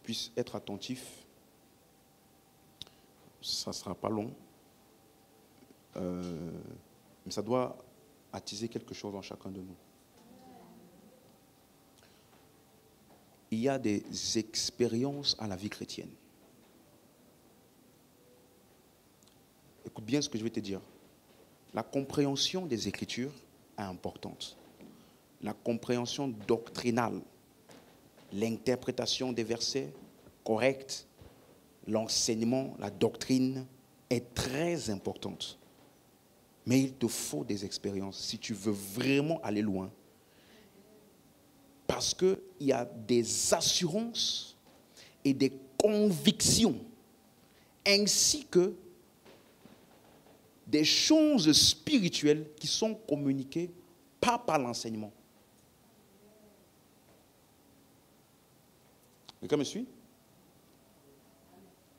puisse être attentif. Ça ne sera pas long. Mais ça doit attiser quelque chose en chacun de nous. Il y a des expériences à la vie chrétienne. Écoute bien ce que je vais te dire. La compréhension des Écritures est importante. La compréhension doctrinale, l'interprétation des versets correcte, l'enseignement, la doctrine est très importante. Mais il te faut des expériences si tu veux vraiment aller loin. Parce qu'il y a des assurances et des convictions, ainsi que des choses spirituelles qui sont communiquées pas par l'enseignement. Quelqu'un me suit?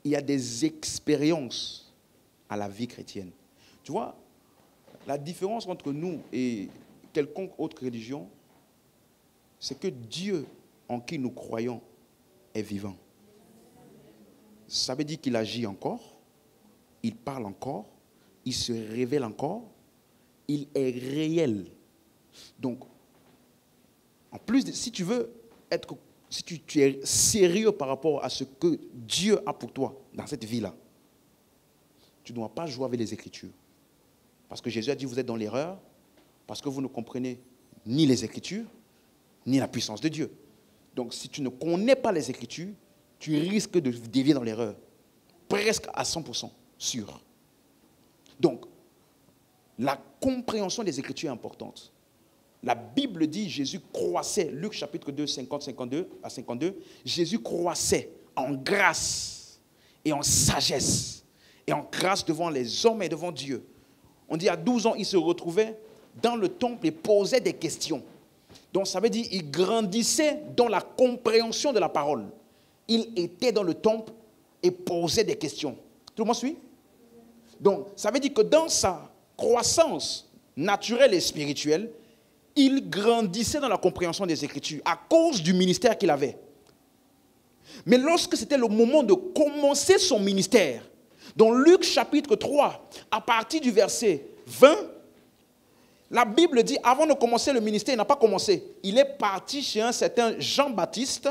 Il y a des expériences à la vie chrétienne. Tu vois, la différence entre nous et quelconque autre religion, c'est que Dieu en qui nous croyons est vivant. Ça veut dire qu'il agit encore, il parle encore, il se révèle encore, il est réel. Donc, en plus, si tu veux être, si tu es sérieux par rapport à ce que Dieu a pour toi dans cette vie-là, tu ne dois pas jouer avec les Écritures. Parce que Jésus a dit, vous êtes dans l'erreur, parce que vous ne comprenez ni les Écritures, ni la puissance de Dieu. Donc, si tu ne connais pas les Écritures, tu risques de dévier dans l'erreur. Presque à 100% sûr. Donc, la compréhension des Écritures est importante. La Bible dit, Jésus croissait, Luc chapitre 2, 50-52 à 52, Jésus croissait en grâce et en sagesse et en grâce devant les hommes et devant Dieu. On dit à 12 ans, il se retrouvait dans le temple et posait des questions. Donc ça veut dire qu'il grandissait dans la compréhension de la parole. Il était dans le temple et posait des questions. Tout le monde suit? Donc ça veut dire que dans sa croissance naturelle et spirituelle, il grandissait dans la compréhension des Écritures à cause du ministère qu'il avait. Mais lorsque c'était le moment de commencer son ministère, dans Luc chapitre 3, à partir du verset 20, la Bible dit, avant de commencer le ministère, il n'a pas commencé. Il est parti chez un certain Jean-Baptiste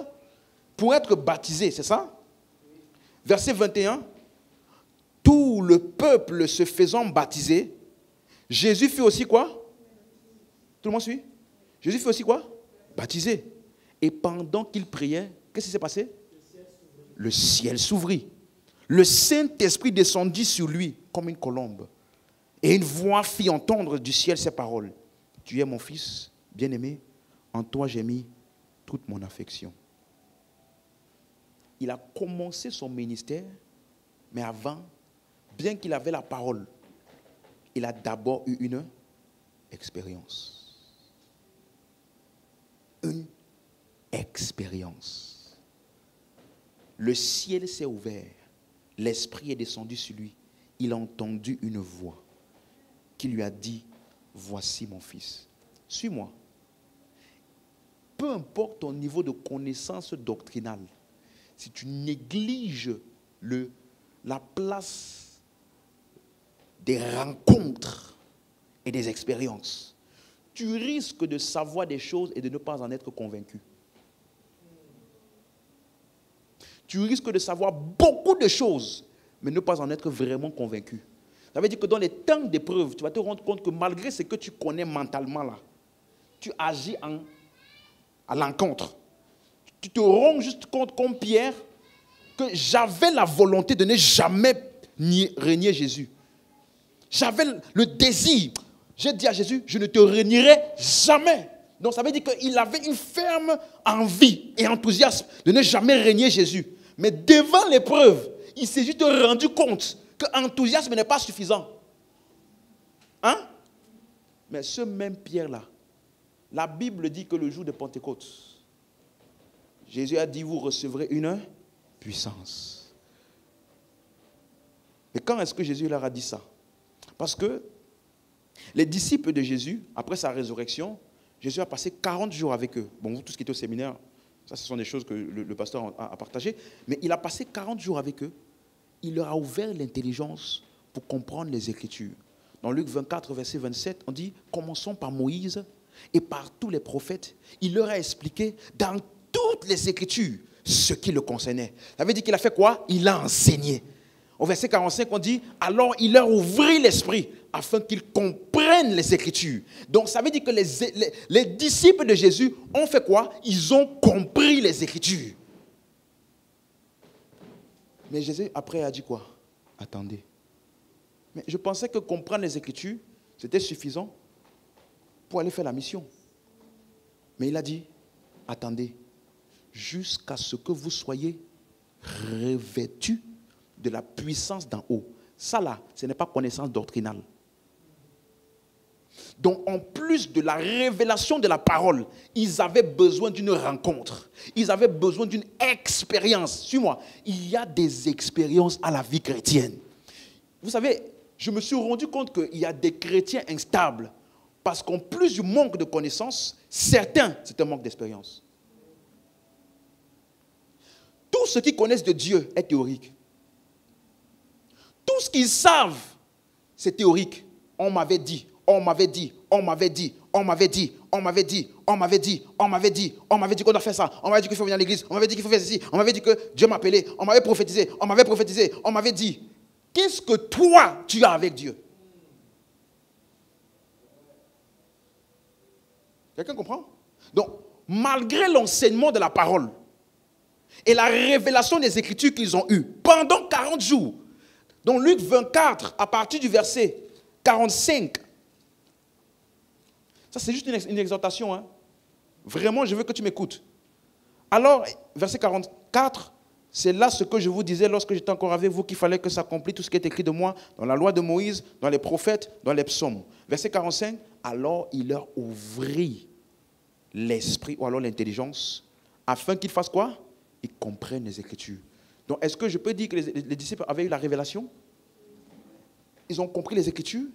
pour être baptisé, c'est ça? Verset 21, tout le peuple se faisant baptiser, Jésus fit aussi quoi? Tout le monde suit? Jésus fait aussi quoi? Baptisé. Et pendant qu'il priait, qu'est-ce qui s'est passé? Le ciel s'ouvrit. Le Saint-Esprit descendit sur lui comme une colombe. Et une voix fit entendre du ciel ces paroles. Tu es mon fils bien-aimé, en toi j'ai mis toute mon affection. Il a commencé son ministère, mais avant, bien qu'il avait la parole, il a d'abord eu une expérience. Une expérience. Le ciel s'est ouvert. L'Esprit est descendu sur lui. Il a entendu une voix qui lui a dit, voici mon fils. Suis-moi. Peu importe ton niveau de connaissance doctrinale, si tu négliges la place des rencontres et des expériences, tu risques de savoir des choses et de ne pas en être convaincu. Tu risques de savoir beaucoup de choses, mais ne pas en être vraiment convaincu. Ça veut dire que dans les temps d'épreuve, tu vas te rendre compte que malgré ce que tu connais mentalement là, tu agis à l'encontre. Tu te rends juste compte comme Pierre que j'avais la volonté de ne jamais régner Jésus. J'avais le désir. J'ai dit à Jésus, je ne te régnerai jamais. Donc ça veut dire qu'il avait une ferme envie et enthousiasme de ne jamais régner Jésus. Mais devant l'épreuve, il s'est juste rendu compte que l'enthousiasme n'est pas suffisant. Hein? Mais ce même Pierre-là, la Bible dit que le jour de Pentecôte, Jésus a dit, vous recevrez une puissance. Mais quand est-ce que Jésus leur a dit ça? Parce que les disciples de Jésus, après sa résurrection, Jésus a passé 40 jours avec eux. Bon, vous tous qui êtes au séminaire, Ça, ce sont des choses que le pasteur a partagées. Mais il a passé 40 jours avec eux. Il leur a ouvert l'intelligence pour comprendre les Écritures. Dans Luc 24, verset 27, on dit, commençons par Moïse et par tous les prophètes. Il leur a expliqué dans toutes les Écritures ce qui le concernait. Ça veut dire qu'il a fait quoi? Il a enseigné. Au verset 45, on dit, alors il leur ouvrit l'esprit afin qu'ils comprennent les Écritures. Donc ça veut dire que les disciples de Jésus ont fait quoi? Ils ont compris les Écritures. Mais Jésus après a dit quoi? Attendez. Mais je pensais que comprendre les Écritures, c'était suffisant pour aller faire la mission. Mais il a dit, attendez, jusqu'à ce que vous soyez revêtus de la puissance d'en haut. Ça là, ce n'est pas connaissance doctrinale. Donc en plus de la révélation de la parole, ils avaient besoin d'une rencontre. Ils avaient besoin d'une expérience. Suis-moi, il y a des expériences à la vie chrétienne. Vous savez, je me suis rendu compte qu'il y a des chrétiens instables. Parce qu'en plus du manque de connaissances, certains, c'est un manque d'expérience. Tout ce qu'ils connaissent de Dieu est théorique. Tout ce qu'ils savent, c'est théorique. On m'avait dit, on m'avait dit, on m'avait dit, on m'avait dit, on m'avait dit, on m'avait dit, on m'avait dit, on m'avait dit qu'on doit faire ça, on m'avait dit qu'il faut venir à l'église, on m'avait dit qu'il faut faire ceci, on m'avait dit que Dieu m'appelait, on m'avait prophétisé, on m'avait dit. Qu'est-ce que toi, tu as avec Dieu? Quelqu'un comprend? Donc, malgré l'enseignement de la parole et la révélation des Écritures qu'ils ont eues pendant 40 jours, dans Luc 24, à partir du verset 45, ça c'est juste une exhortation. Hein? Vraiment, je veux que tu m'écoutes. Alors, verset 44, c'est là ce que je vous disais lorsque j'étais encore avec vous, qu'il fallait que s'accomplisse tout ce qui est écrit de moi dans la loi de Moïse, dans les prophètes, dans les psaumes. Verset 45, alors il leur ouvrit l'esprit ou alors l'intelligence, afin qu'ils fassent quoi? Ils comprennent les Écritures. Donc, est-ce que je peux dire que les disciples avaient eu la révélation? Ils ont compris les Écritures?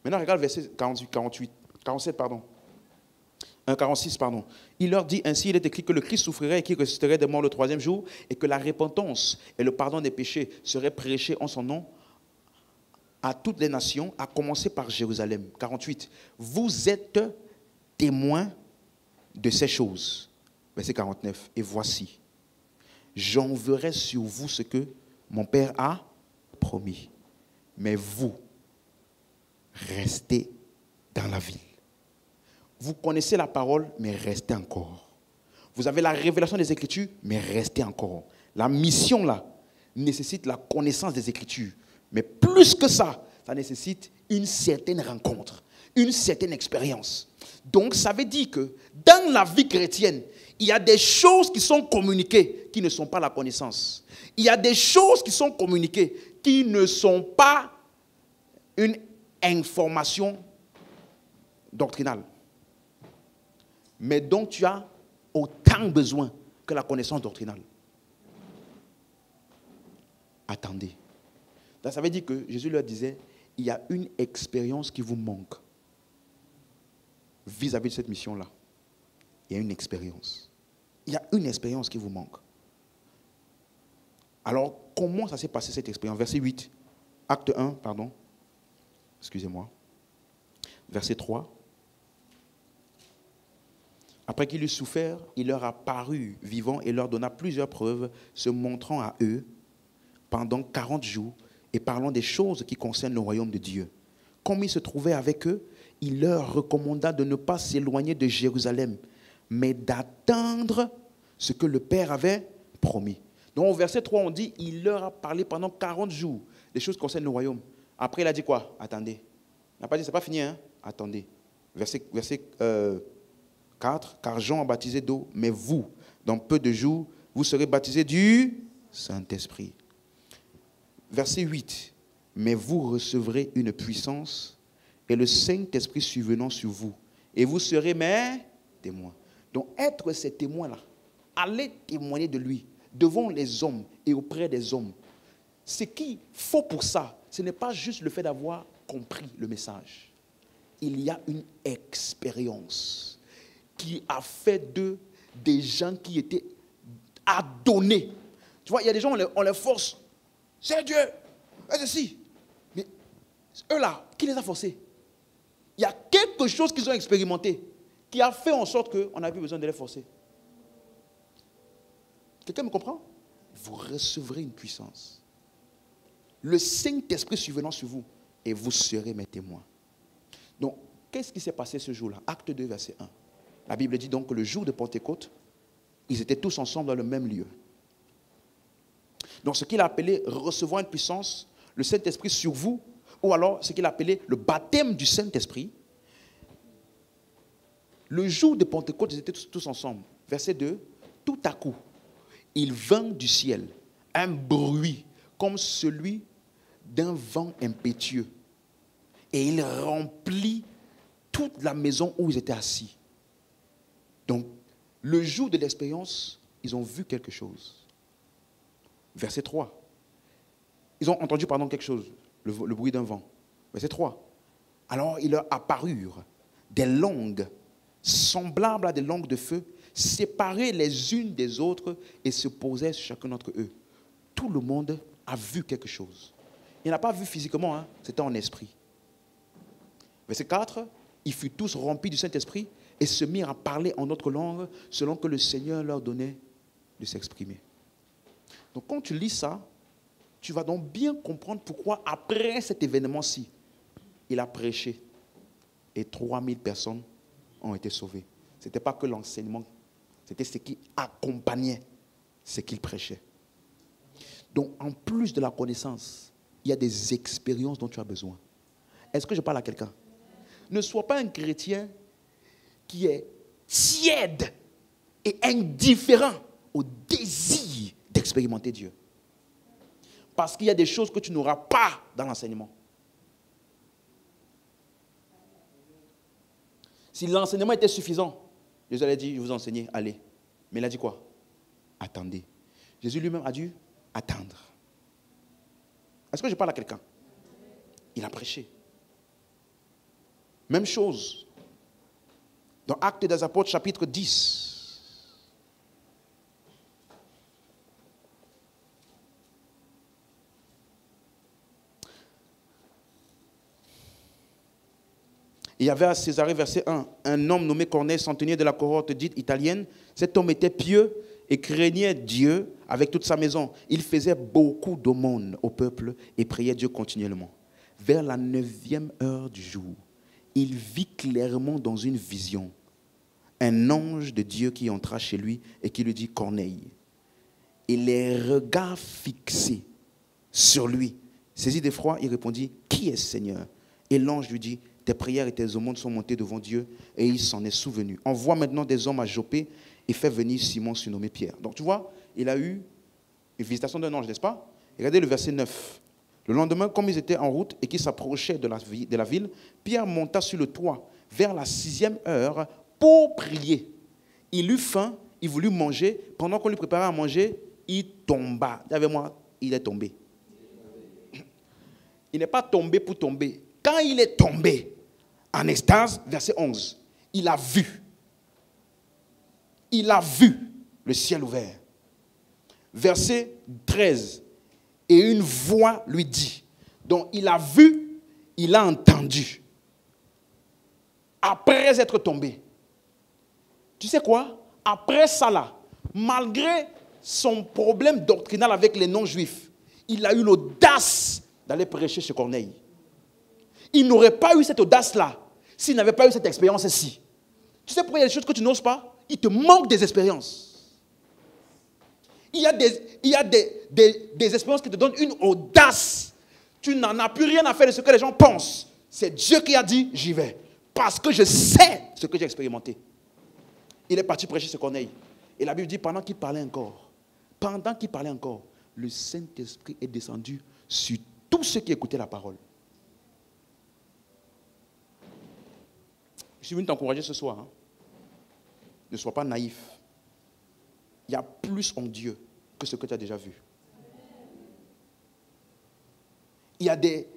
Maintenant, regarde verset 47, pardon. 46, pardon. Il leur dit, ainsi il est écrit que le Christ souffrirait et qu'il ressusciterait des morts le troisième jour, et que la repentance et le pardon des péchés seraient prêchés en son nom à toutes les nations, à commencer par Jérusalem. 48. Vous êtes témoins de ces choses. Verset 49. Et voici, j'enverrai sur vous ce que mon Père a promis. Mais vous, restez dans la ville. Vous connaissez la parole, mais restez encore. Vous avez la révélation des Écritures, mais restez encore. La mission là nécessite la connaissance des Écritures. Mais plus que ça, ça nécessite une certaine rencontre, une certaine expérience. Donc ça veut dire que dans la vie chrétienne, il y a des choses qui sont communiquées qui ne sont pas la connaissance. Il y a des choses qui sont communiquées qui ne sont pas une information doctrinale. Mais dont tu as autant besoin que la connaissance doctrinale. Attendez. Donc, ça veut dire que Jésus leur disait, il y a une expérience qui vous manque vis-à-vis de cette mission-là. Il y a une expérience. Il y a une expérience qui vous manque. Alors, comment ça s'est passé cette expérience? Verset 8, acte 1, pardon. Excusez-moi. Verset 3. Après qu'il eut souffert, il leur apparut vivant et leur donna plusieurs preuves, se montrant à eux pendant 40 jours et parlant des choses qui concernent le royaume de Dieu. Comme il se trouvait avec eux, il leur recommanda de ne pas s'éloigner de Jérusalem, mais d'attendre ce que le Père avait promis. Donc au verset 3, on dit, il leur a parlé pendant 40 jours des choses qui concernent le royaume. Après, il a dit quoi? Attendez. Il n'a pas dit, c'est pas fini, hein? Attendez. Verset 4, car Jean a baptisé d'eau, mais vous, dans peu de jours, vous serez baptisés du Saint-Esprit. Verset 8, mais vous recevrez une puissance et le Saint-Esprit survenant sur vous, et vous serez mes témoins. Donc être ces témoins-là, aller témoigner de lui devant les hommes et auprès des hommes, ce qu'il faut pour ça, ce n'est pas juste le fait d'avoir compris le message. Il y a une expérience qui a fait d'eux des gens qui étaient adonnés. Tu vois, il y a des gens, on les force. C'est Dieu. C'est ceci. Mais eux là, qui les a forcés? Il y a quelque chose qu'ils ont expérimenté qui a fait en sorte qu'on n'a plus besoin de les forcer. Quelqu'un me comprend? Vous recevrez une puissance. Le Saint-Esprit survenant sur vous et vous serez mes témoins. Donc, qu'est-ce qui s'est passé ce jour-là? Acte 2, verset 1. La Bible dit donc que le jour de Pentecôte, ils étaient tous ensemble dans le même lieu. Donc, ce qu'il a appelé recevoir une puissance, le Saint-Esprit sur vous, ou alors ce qu'il a appelé le baptême du Saint-Esprit. Le jour de Pentecôte, ils étaient tous ensemble. Verset 2, tout à coup, il vint du ciel un bruit comme celui d'un vent impétueux. Et il remplit toute la maison où ils étaient assis. Donc, le jour de l'expérience, ils ont vu quelque chose. Verset 3. Ils ont entendu, quelque chose, le bruit d'un vent. Verset 3. Alors, il leur apparurent des langues semblables à des langues de feu, séparées les unes des autres et se posaient sur chacun d'entre eux. Tout le monde a vu quelque chose. Il n'a pas vu physiquement, c'était en esprit. Verset 4. Ils furent tous remplis du Saint-Esprit et se mirent à parler en autre langue selon que le Seigneur leur donnait de s'exprimer. Donc quand tu lis ça, tu vas donc bien comprendre pourquoi après cet événement-ci, il a prêché et 3000 personnes ont été sauvées. Ce n'était pas que l'enseignement, c'était ce qui accompagnait ce qu'il prêchait. Donc en plus de la connaissance, il y a des expériences dont tu as besoin. Est-ce que je parle à quelqu'un? Ne sois pas un chrétien qui est tiède et indifférent au désir d'expérimenter Dieu. Parce qu'il y a des choses que tu n'auras pas dans l'enseignement. Si l'enseignement était suffisant, Jésus allait dire, je vous enseigne, allez. Mais il a dit quoi? Attendez. Jésus lui-même a dû attendre. Est-ce que je parle à quelqu'un? Il a prêché. Même chose. Dans Actes des Apôtres, chapitre 10. Il y avait à Césarée, verset 1, un homme nommé Corneille, centenier de la cohorte dite italienne. Cet homme était pieux et craignait Dieu avec toute sa maison. Il faisait beaucoup d'aumônes au peuple et priait Dieu continuellement. Vers la 9e heure du jour, il vit clairement dans une vision un ange de Dieu qui entra chez lui et qui lui dit, Corneille. Et les regards fixés sur lui, saisi d'effroi, il répondit, qui est Seigneur? Et l'ange lui dit, tes prières et tes aumônes sont montées devant Dieu et il s'en est souvenu. Envoie maintenant des hommes à Joppé et fais venir Simon surnommé Pierre. Donc tu vois, il a eu une visitation d'un ange, n'est-ce pas? Regardez le verset 9. Le lendemain, comme ils étaient en route et qu'ils s'approchaient de la ville, Pierre monta sur le toit vers la 6e heure pour prier. Il eut faim, il voulut manger. Pendant qu'on lui préparait à manger, il tomba. Dis avec moi, il est tombé. Il n'est pas tombé pour tomber. Quand il est tombé, en extase, verset 11, il a vu. Il a vu le ciel ouvert. Verset 13, et une voix lui dit. Donc il a vu, il a entendu. Après être tombé. Tu sais quoi? Après ça là, malgré son problème doctrinal avec les non-juifs, il a eu l'audace d'aller prêcher chez Corneille. Il n'aurait pas eu cette audace-là s'il n'avait pas eu cette expérience-ci. Tu sais pourquoi il y a des choses que tu n'oses pas? Il te manque des expériences. Il y a des expériences qui te donnent une audace. Tu n'en as plus rien à faire de ce que les gens pensent. C'est Dieu qui a dit, j'y vais. Parce que je sais ce que j'ai expérimenté. Il est parti prêcher chez Corneille. Et la Bible dit, pendant qu'il parlait encore, le Saint-Esprit est descendu sur tous ceux qui écoutaient la parole. Je suis venu t'encourager ce soir. Ne sois pas naïf. Il y a plus en Dieu que ce que tu as déjà vu. Il y a des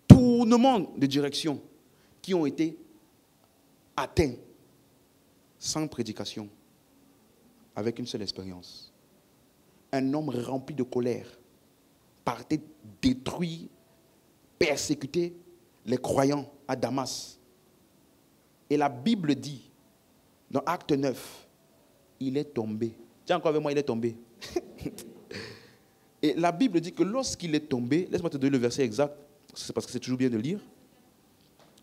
tournements de direction qui ont été atteints sans prédication, avec une seule expérience. Un homme rempli de colère partait détruire, persécuter les croyants à Damas. Et la Bible dit, dans Acte 9, il est tombé. Tiens encore avec moi, il est tombé. Et la Bible dit que lorsqu'il est tombé, laisse-moi te donner le verset exact, c'est parce que c'est toujours bien de lire.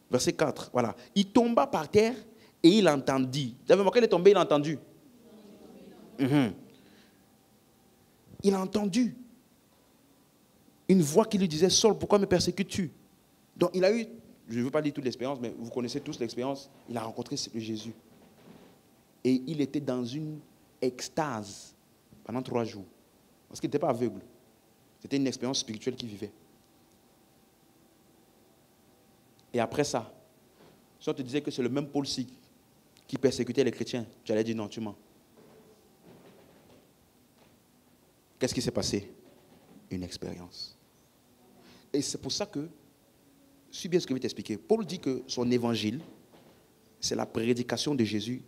Verset 4, voilà. Il tomba par terre et il entendit. Vous avez remarqué, il est tombé, il a entendu. Il a entendu une voix qui lui disait, Saul, pourquoi me persécutes-tu? Donc il a eu, je ne veux pas dire toute l'expérience, mais vous connaissez tous l'expérience, il a rencontré Jésus. Et il était dans une extase pendant 3 jours. Parce qu'il n'était pas aveugle. C'était une expérience spirituelle qu'il vivait. Et après ça, si on te disait que c'est le même Paul-ci qui persécutait les chrétiens, tu allais dire non, tu mens. Qu'est-ce qui s'est passé? Une expérience. Et c'est pour ça que, suis bien ce que je vais t'expliquer. Paul dit que son évangile, c'est la prédication de Jésus,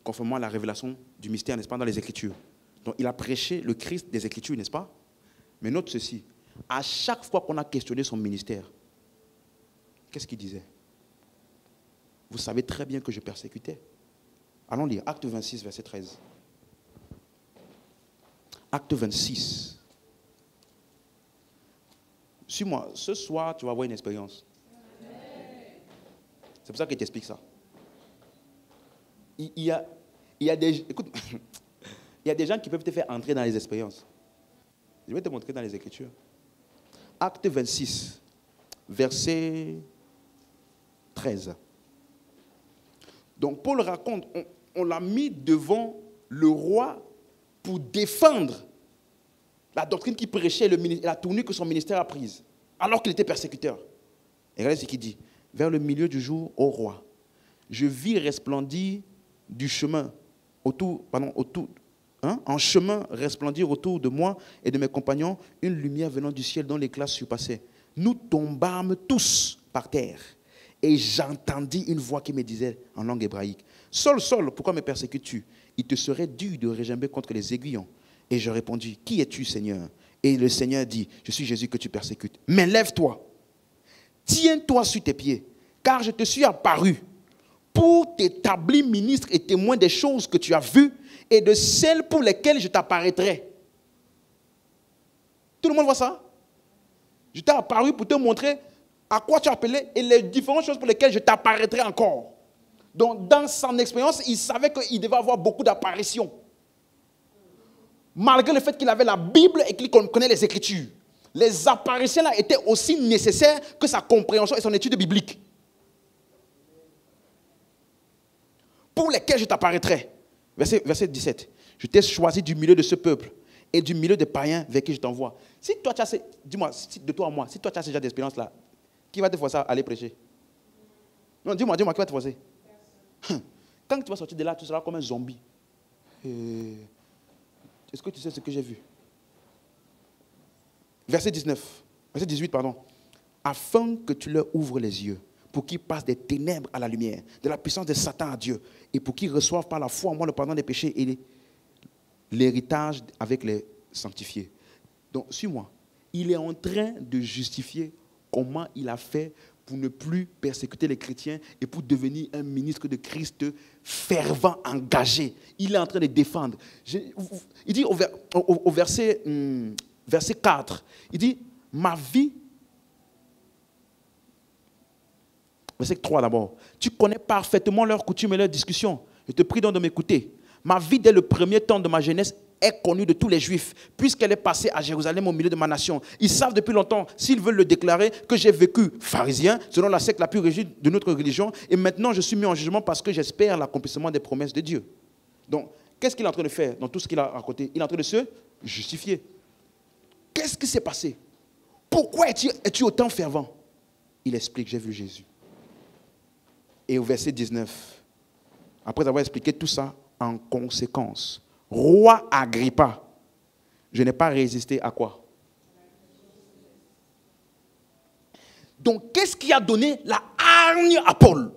conformément à la révélation du mystère, n'est-ce pas, dans les Écritures. Donc il a prêché le Christ des Écritures, n'est-ce pas? Mais note ceci, à chaque fois qu'on a questionné son ministère, qu'est-ce qu'il disait? Vous savez très bien que je persécutais. Allons lire, Acte 26, verset 13. Acte 26. Suis-moi, ce soir, tu vas avoir une expérience. C'est pour ça qu'il t'explique ça. Il y a des... Écoute, il y a des gens qui peuvent te faire entrer dans les expériences. Je vais te montrer dans les Écritures. Acte 26, verset 13. Donc Paul raconte, on l'a mis devant le roi pour défendre la doctrine qu'il prêchait et la tournure que son ministère a prise, alors qu'il était persécuteur. Et regardez ce qu'il dit. Vers le milieu du jour, ô roi, je vis resplendir du chemin en chemin resplendir autour de moi et de mes compagnons une lumière venant du ciel dont l'éclat surpassait. Nous tombâmes tous par terre et j'entendis une voix qui me disait en langue hébraïque, Saul, Saul, pourquoi me persécutes-tu? Il te serait dû de regimber contre les aiguillons. Et je répondis, qui es-tu, Seigneur? Et le Seigneur dit, je suis Jésus que tu persécutes. Mais lève-toi, tiens-toi sur tes pieds, car je te suis apparu pour t'établir ministre et témoin des choses que tu as vues et de celles pour lesquelles je t'apparaîtrai. Tout le monde voit ça? Je t'ai apparu pour te montrer à quoi tu es appelé et les différentes choses pour lesquelles je t'apparaîtrai encore. Donc, dans son expérience, il savait qu'il devait avoir beaucoup d'apparitions. Malgré le fait qu'il avait la Bible et qu'il connaît les Écritures. Les apparitions là étaient aussi nécessaires que sa compréhension et son étude biblique. Pour lesquels je t'apparaîtrai. Verset 17. Je t'ai choisi du milieu de ce peuple et du milieu des païens vers qui je t'envoie. Si toi tu as, dis-moi, de toi à moi, si toi tu as ce genre d'expérience là, qui va te forcer à aller prêcher? Non, dis-moi, qui va te forcer? Quand tu vas sortir de là, tu seras comme un zombie. Est-ce que tu sais ce que j'ai vu? Verset 18, pardon. Afin que tu leur ouvres les yeux, pour qu'ils passent des ténèbres à la lumière, de la puissance de Satan à Dieu, et pour qu'ils reçoivent par la foi en moi le pardon des péchés et l'héritage avec les sanctifiés. Donc, suis-moi. Il est en train de justifier comment il a fait pour ne plus persécuter les chrétiens et pour devenir un ministre de Christ fervent, engagé. Il est en train de défendre. Il dit au verset 4, il dit, ma vie, verset 3 d'abord, tu connais parfaitement leurs coutumes et leurs discussions. Je te prie donc de m'écouter. Ma vie dès le premier temps de ma jeunesse est connue de tous les Juifs, puisqu'elle est passée à Jérusalem au milieu de ma nation. Ils savent depuis longtemps, s'ils veulent le déclarer, que j'ai vécu pharisien, selon la secte la plus rigide de notre religion, et maintenant je suis mis en jugement parce que j'espère l'accomplissement des promesses de Dieu. Donc, qu'est-ce qu'il est en train de faire dans tout ce qu'il a raconté? Il est en train de se justifier. Qu'est-ce qui s'est passé? Pourquoi es-tu autant fervent? Il explique, j'ai vu Jésus. Et au verset 19, après avoir expliqué tout ça, en conséquence, Roi Agrippa, je n'ai pas résisté à quoi? Donc, qu'est-ce qui a donné la hargne à Paul?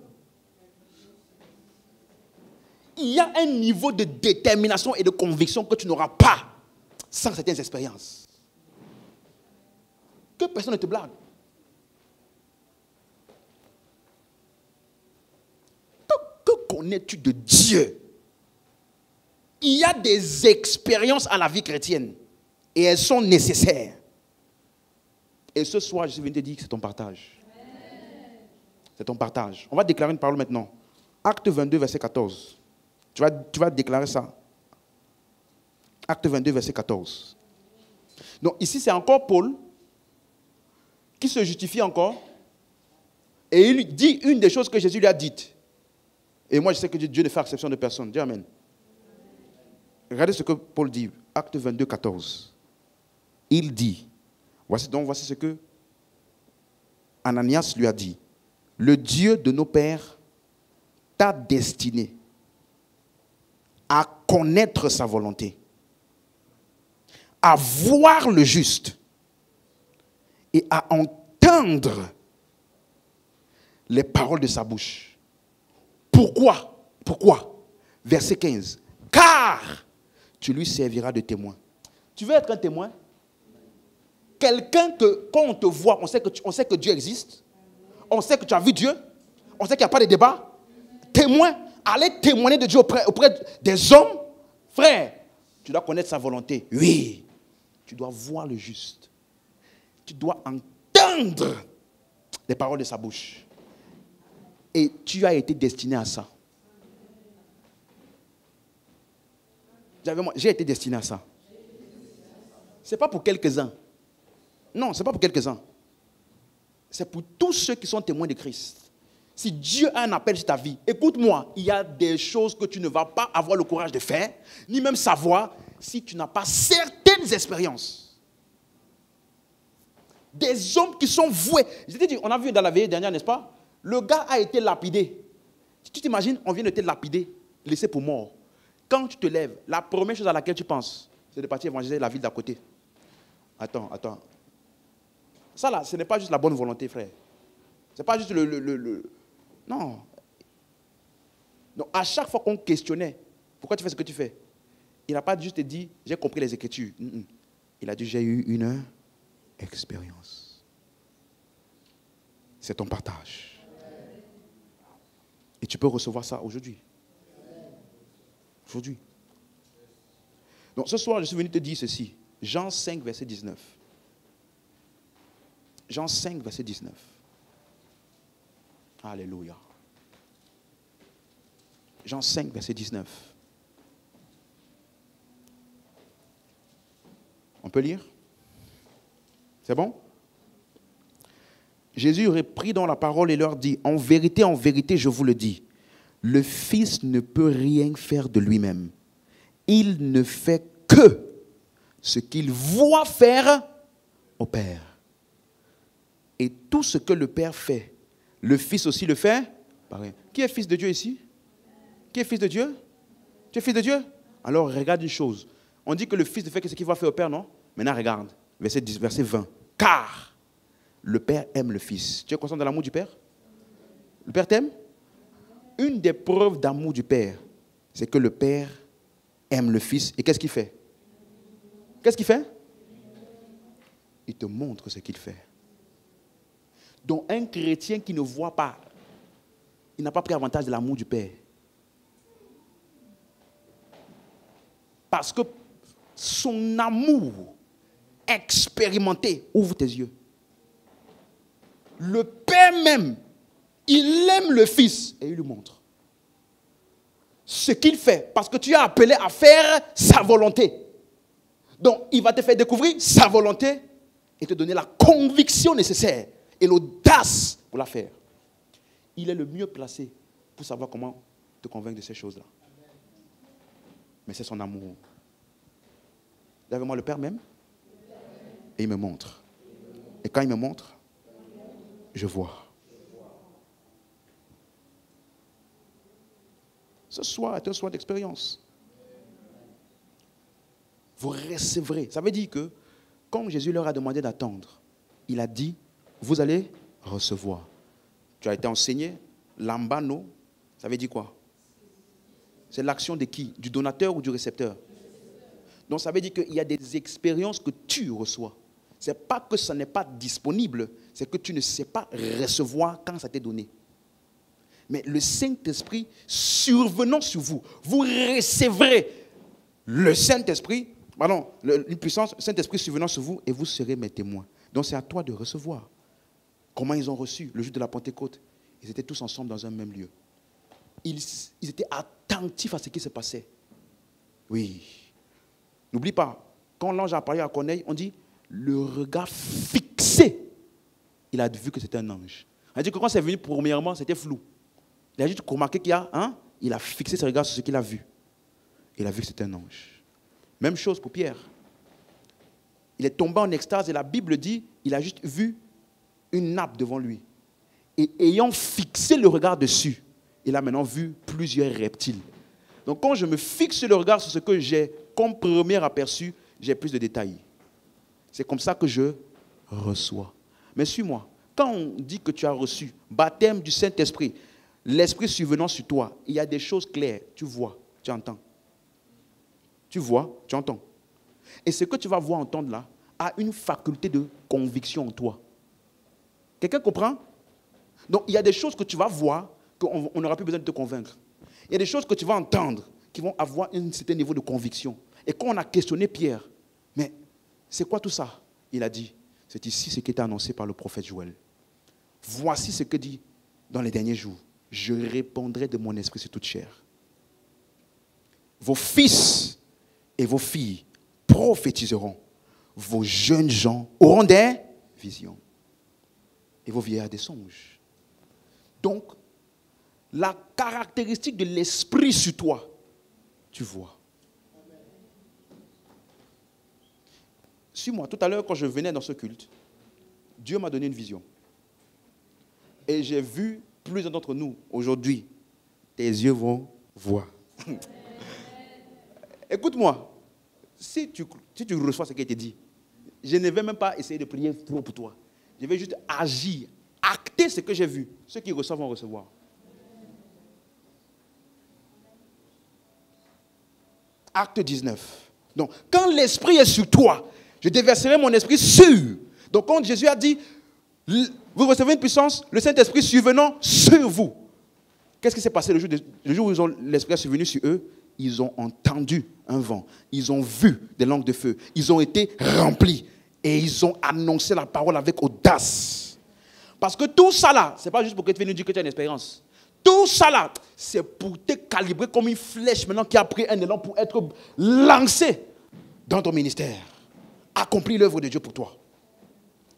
il y a un niveau de détermination et de conviction que tu n'auras pas sans certaines expériences. Que personne ne te blague. Que connais-tu de Dieu? Il y a des expériences à la vie chrétienne et elles sont nécessaires. Et ce soir, je suis venu te dire que c'est ton partage. C'est ton partage. On va déclarer une parole maintenant. Acte 22, verset 14. Tu vas déclarer ça. Acte 22, verset 14. Donc ici, c'est encore Paul qui se justifie encore. Et il dit une des choses que Jésus lui a dites. Et moi, je sais que Dieu ne fait exception de personne. Dis Amen. Regardez ce que Paul dit. Acte 22, 14. Il dit, voici ce que Ananias lui a dit. Le Dieu de nos pères t'a destiné à connaître sa volonté, à voir le juste et à entendre les paroles de sa bouche. Pourquoi? Verset 15. Car tu lui serviras de témoin. Tu veux être un témoin? Quelqu'un que, quand on te voit, on sait que Dieu existe. On sait que tu as vu Dieu. On sait qu'il n'y a pas de débat. Témoin. Aller témoigner de Dieu auprès des hommes. Frère, tu dois connaître sa volonté. Oui. Tu dois voir le juste. Tu dois entendre les paroles de sa bouche. Et tu as été destiné à ça. J'ai été destiné à ça. Ce n'est pas pour quelques-uns. Non, ce n'est pas pour quelques-uns. C'est pour tous ceux qui sont témoins de Christ. Si Dieu a un appel sur ta vie, écoute-moi, il y a des choses que tu ne vas pas avoir le courage de faire, ni même savoir si tu n'as pas certaines expériences. Des hommes qui sont voués. Je t'ai dit, on a vu dans la veillée dernière, n'est-ce pas? Le gars a été lapidé. Si tu t'imagines, on vient de te lapider, laissé pour mort. Quand tu te lèves, la première chose à laquelle tu penses, c'est de partir évangéliser la ville d'à côté. Attends. Ça là, ce n'est pas juste la bonne volonté, frère. Ce n'est pas juste Non. Donc, à chaque fois qu'on questionnait, pourquoi tu fais ce que tu fais? Il n'a pas juste dit, j'ai compris les Écritures. Il a dit, j'ai eu une expérience. C'est ton partage. Et tu peux recevoir ça aujourd'hui. Aujourd'hui. Donc, ce soir, je suis venu te dire ceci. Jean 5, verset 19. Jean 5, verset 19. Alléluia. Jean 5, verset 19. On peut lire? C'est bon? Jésus reprit dans la parole et leur dit, en vérité, je vous le dis, le Fils ne peut rien faire de lui-même. Il ne fait que ce qu'il voit faire au Père. Et tout ce que le Père fait, le Fils aussi le fait. Pareil. Qui est fils de Dieu ici? Qui est fils de Dieu? Tu es fils de Dieu? Alors regarde une chose. On dit que le Fils ne fait que ce qu'il va faire au Père, non? Maintenant regarde, verset 20. Car le Père aime le Fils. Tu es conscient de l'amour du Père? Le Père t'aime? Une des preuves d'amour du Père, c'est que le Père aime le Fils. Et qu'est-ce qu'il fait? Qu'est-ce qu'il fait? Il te montre ce qu'il fait. Donc un chrétien qui ne voit pas, il n'a pas pris avantage de l'amour du Père. Parce que son amour expérimenté ouvre tes yeux. Le Père même, il aime le Fils et il lui montre ce qu'il fait. Parce que tu es appelé à faire sa volonté. Donc il va te faire découvrir sa volonté et te donner la conviction nécessaire et l'audace pour la faire. Il est le mieux placé pour savoir comment te convaincre de ces choses-là. Mais c'est son amour. Derrière moi, le Père m'aime et il me montre. Et quand il me montre, je vois. Ce soir est un soir d'expérience. Vous recevrez. Ça veut dire que quand Jésus leur a demandé d'attendre, il a dit, vous allez recevoir. Tu as été enseigné, lambano, ça veut dire quoi? C'est l'action de qui? Du donateur ou du récepteur? Donc ça veut dire qu'il y a des expériences que tu reçois. Ce n'est pas que ça n'est pas disponible, c'est que tu ne sais pas recevoir quand ça t'est donné. Mais le Saint-Esprit survenant sur vous, vous recevrez le Saint-Esprit, pardon, une puissance, le Saint-Esprit survenant sur vous et vous serez mes témoins. Donc c'est à toi de recevoir. Comment ils ont reçu le jour de la Pentecôte? Ils étaient tous ensemble dans un même lieu. Ils étaient attentifs à ce qui se passait. Oui. N'oublie pas, quand l'ange a parlé à Corneille, on dit le regard fixé. Il a vu que c'était un ange. On a dit que quand c'est venu premièrement, c'était flou. Il a juste remarqué qu'il y a, il a fixé ses regards sur ce qu'il a vu. Il a vu que c'était un ange. Même chose pour Pierre. Il est tombé en extase et la Bible dit, il a juste vu une nappe devant lui. Et ayant fixé le regard dessus, il a maintenant vu plusieurs reptiles. Donc quand je me fixe le regard sur ce que j'ai comme premier aperçu, j'ai plus de détails. C'est comme ça que je reçois. Mais suis-moi, quand on dit que tu as reçu baptême du Saint-Esprit, l'Esprit survenant sur toi, il y a des choses claires. Tu vois, tu entends. Tu vois, tu entends. Et ce que tu vas voir, entendre là, a une faculté de conviction en toi. Quelqu'un comprend? Donc il y a des choses que tu vas voir qu'on n'aura plus besoin de te convaincre. Il y a des choses que tu vas entendre qui vont avoir un certain niveau de conviction. Et quand on a questionné Pierre, mais c'est quoi tout ça? Il a dit, c'est ici ce qui était annoncé par le prophète Joël. Voici ce que dit dans les derniers jours. Je répandrai de mon esprit sur toute chair. Vos fils et vos filles prophétiseront. Vos jeunes gens auront des visions. Et vos vieillards des songes. Donc, la caractéristique de l'esprit sur toi, tu vois. Suis-moi, tout à l'heure, quand je venais dans ce culte, Dieu m'a donné une vision. Et j'ai vu plusieurs d'entre nous aujourd'hui. Tes yeux vont voir. Écoute-moi, si tu reçois ce qui a été dit, je ne vais même pas essayer de prier trop pour toi. Je vais juste agir, acter ce que j'ai vu. Ceux qui reçoivent vont recevoir. Acte 19. Donc, quand l'esprit est sur toi, je déverserai mon esprit sur. Donc, quand Jésus a dit, vous recevez une puissance, le Saint-Esprit survenant sur vous. Qu'est-ce qui s'est passé le jour où l'esprit est survenu sur eux? Ils ont entendu un vent. Ils ont vu des langues de feu. Ils ont été remplis. Et ils ont annoncé la parole avec audace. Parce que tout ça là, ce n'est pas juste pour que tu viennes nous dire que tu as une expérience. Tout ça là, c'est pour te calibrer comme une flèche maintenant qui a pris un élan pour être lancé dans ton ministère. Accomplir l'œuvre de Dieu pour toi.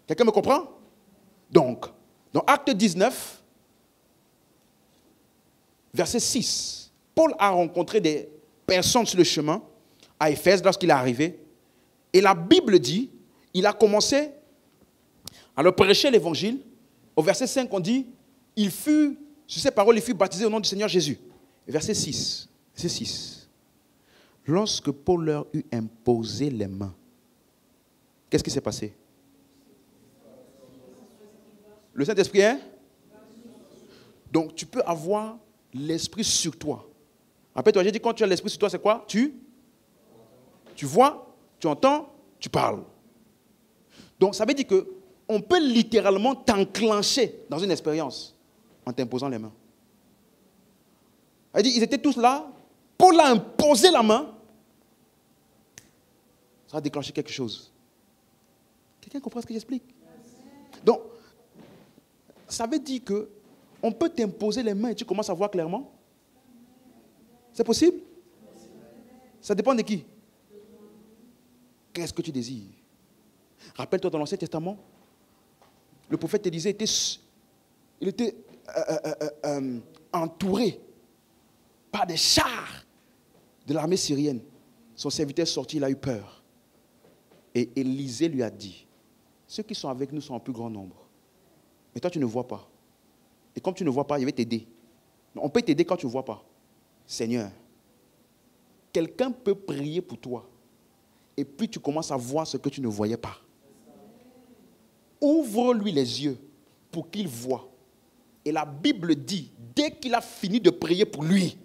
Quelqu'un me comprend? Donc, dans Acte 19, verset 6, Paul a rencontré des personnes sur le chemin à Éphèse lorsqu'il est arrivé. Et la Bible dit, il a commencé à leur prêcher l'évangile. Au verset 5, on dit, sur ces paroles, il fut baptisé au nom du Seigneur Jésus. Verset 6. Verset 6. Lorsque Paul leur eut imposé les mains, qu'est-ce qui s'est passé? Le Saint-Esprit est? Donc tu peux avoir l'Esprit sur toi. Rappelle-toi, j'ai dit quand tu as l'Esprit sur toi, c'est quoi? Tu vois, tu entends, tu parles. Donc ça veut dire qu'on peut littéralement t'enclencher dans une expérience en t'imposant les mains. Ils étaient tous là, Paul a imposé la main, ça a déclenché quelque chose. Quelqu'un comprend ce que j'explique? Donc, ça veut dire qu'on peut t'imposer les mains et tu commences à voir clairement? C'est possible? Ça dépend de qui? Qu'est-ce que tu désires? Rappelle-toi dans l'Ancien Testament, le prophète Élisée était entouré par des chars de l'armée syrienne. Son serviteur est sorti, il a eu peur. Et Élisée lui a dit, ceux qui sont avec nous sont en plus grand nombre. Mais toi, tu ne vois pas. Et comme tu ne vois pas, il va t'aider. On peut t'aider quand tu ne vois pas. Seigneur, quelqu'un peut prier pour toi. Et puis tu commences à voir ce que tu ne voyais pas. Ouvre-lui les yeux pour qu'il voie. Et la Bible dit, dès qu'il a fini de prier pour lui,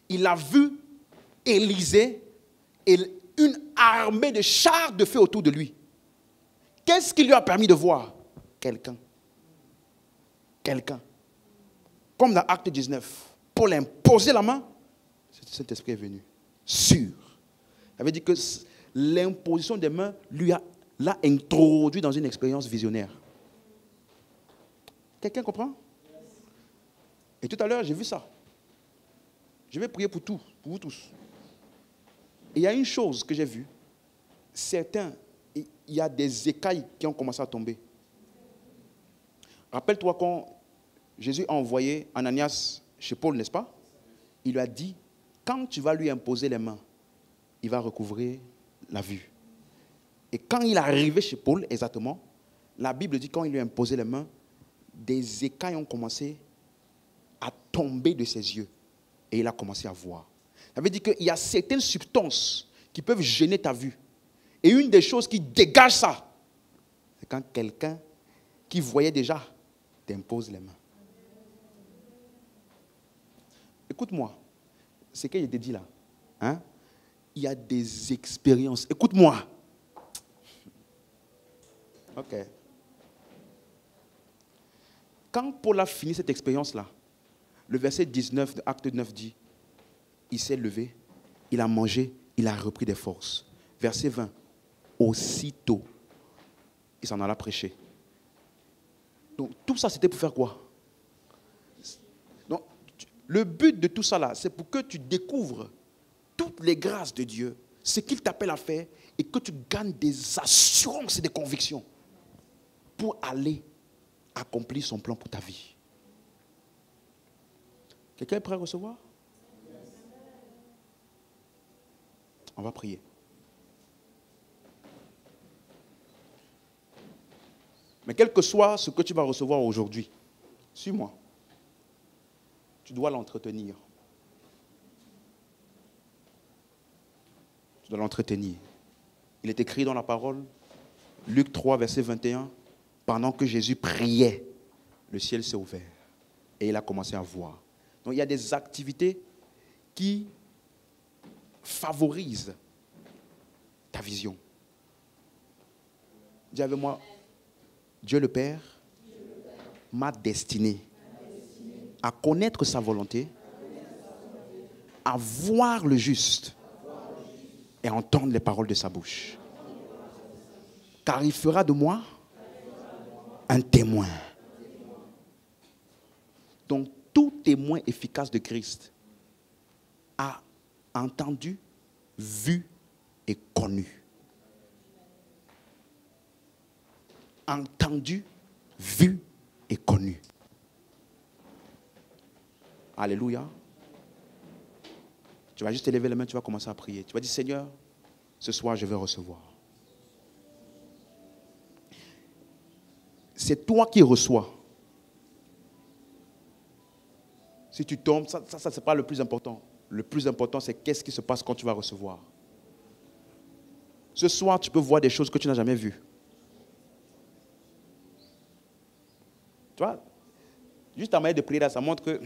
il a vu Élisée et une armée de chars de feu autour de lui. Qu'est-ce qui lui a permis de voir? Quelqu'un. Quelqu'un. Comme dans Acte 19. Paul a imposé la main. Cet esprit est venu. Sûr. Ça veut dire que l'imposition des mains l'a introduit dans une expérience visionnaire. Quelqu'un comprend? Et tout à l'heure, j'ai vu ça. Je vais prier pour vous tous. Et il y a une chose que j'ai vue. Il y a des écailles qui ont commencé à tomber. Rappelle-toi quand Jésus a envoyé Ananias chez Paul, n'est-ce pas? Il lui a dit, quand tu vas lui imposer les mains, il va recouvrir la vue. Et quand il est arrivé chez Paul, exactement, la Bible dit, quand il lui a imposé les mains, des écailles ont commencé à tomber de ses yeux. Et il a commencé à voir. Ça veut dire qu'il y a certaines substances qui peuvent gêner ta vue. Et une des choses qui dégage ça, c'est quand quelqu'un qui voyait déjà t'impose les mains. Écoute-moi, c'est ce que je t'ai dit là. Hein? Il y a des expériences. Écoute-moi. Ok. Quand Paul a fini cette expérience-là, le verset 19 de Acte 9 dit, il s'est levé, il a mangé, il a repris des forces. Verset 20, aussitôt, il s'en alla prêcher. Donc tout ça, c'était pour faire quoi? Donc, le but de tout ça là, c'est pour que tu découvres toutes les grâces de Dieu, ce qu'il t'appelle à faire, et que tu gagnes des assurances et des convictions pour aller accomplir son plan pour ta vie. Quelqu'un est prêt à recevoir? On va prier. Mais quel que soit ce que tu vas recevoir aujourd'hui, suis-moi. Tu dois l'entretenir. Tu dois l'entretenir. Il est écrit dans la parole, Luc 3, verset 21, pendant que Jésus priait, le ciel s'est ouvert et il a commencé à voir. Donc il y a des activités qui favorisent ta vision. Dis avec moi, Dieu le Père m'a destiné à connaître sa volonté, à voir le juste et à entendre les paroles de sa bouche. Car il fera de moi un témoin. Donc, tout témoin efficace de Christ a entendu, vu et connu. Entendu, vu et connu. Alléluia. Tu vas juste élever les mains, tu vas commencer à prier. Tu vas dire, Seigneur, ce soir, je vais recevoir. C'est toi qui reçois. Si tu tombes, ça c'est pas le plus important. Le plus important, c'est qu'est-ce qui se passe quand tu vas recevoir. Ce soir, tu peux voir des choses que tu n'as jamais vues. Tu vois, juste ta manière de prier là, ça montre que